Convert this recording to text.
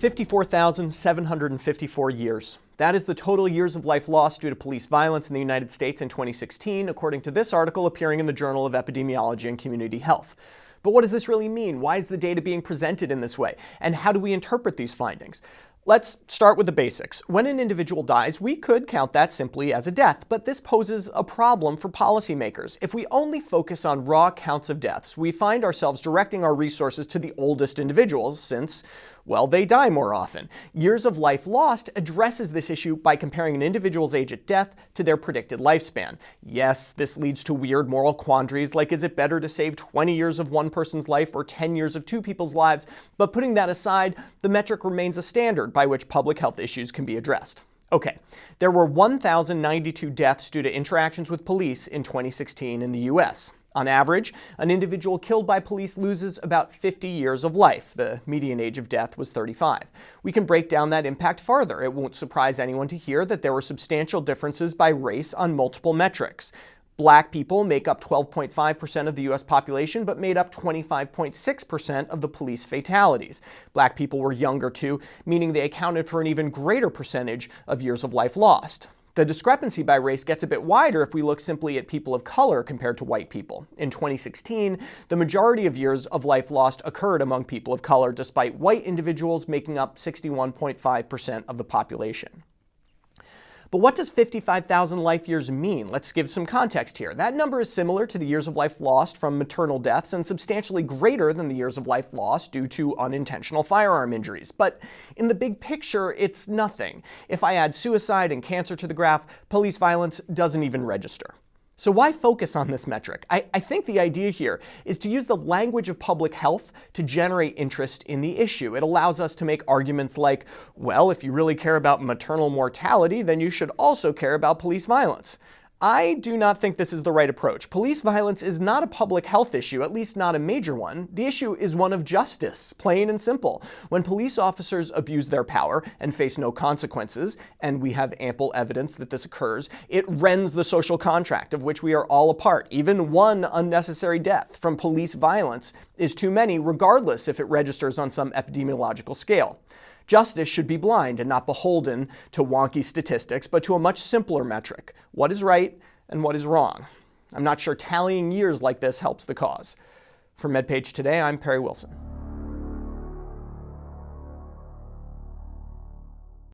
54,754 years. That is the total years of life lost due to police violence in the United States in 2016, according to this article appearing in the Journal of Epidemiology and Community Health. But what does this really mean? Why is the data being presented in this way? And how do we interpret these findings? Let's start with the basics. When an individual dies, we could count that simply as a death, but this poses a problem for policymakers. If we only focus on raw counts of deaths, we find ourselves directing our resources to the oldest individuals since, well, they die more often. Years of life lost addresses this issue by comparing an individual's age at death to their predicted lifespan. Yes, this leads to weird moral quandaries like, is it better to save 20 years of one person's life or 10 years of two people's lives? But putting that aside, the metric remains a standard by which public health issues can be addressed. Okay, there were 1,092 deaths due to interactions with police in 2016 in the US. On average, an individual killed by police loses about 50 years of life. The median age of death was 35. We can break down that impact farther. It won't surprise anyone to hear that there were substantial differences by race on multiple metrics. Black people make up 12.5% of the US population, but made up 25.6% of the police fatalities. Black people were younger too, meaning they accounted for an even greater percentage of years of life lost. The discrepancy by race gets a bit wider if we look simply at people of color compared to white people. In 2016, the majority of years of life lost occurred among people of color, despite white individuals making up 61.5% of the population. But what does 55,000 life years mean? Let's give some context here. That number is similar to the years of life lost from maternal deaths and substantially greater than the years of life lost due to unintentional firearm injuries. But in the big picture, it's nothing. If I add suicide and cancer to the graph, police violence doesn't even register. So why focus on this metric? I think the idea here is to use the language of public health to generate interest in the issue. It allows us to make arguments like, well, if you really care about maternal mortality, then you should also care about police violence. I do not think this is the right approach. Police violence is not a public health issue, at least not a major one. The issue is one of justice, plain and simple. When police officers abuse their power and face no consequences, and we have ample evidence that this occurs, it rends the social contract of which we are all a part. Even one unnecessary death from police violence is too many, regardless if it registers on some epidemiological scale. Justice should be blind and not beholden to wonky statistics, but to a much simpler metric: what is right and what is wrong. I'm not sure tallying years like this helps the cause. For MedPage Today, I'm Perry Wilson.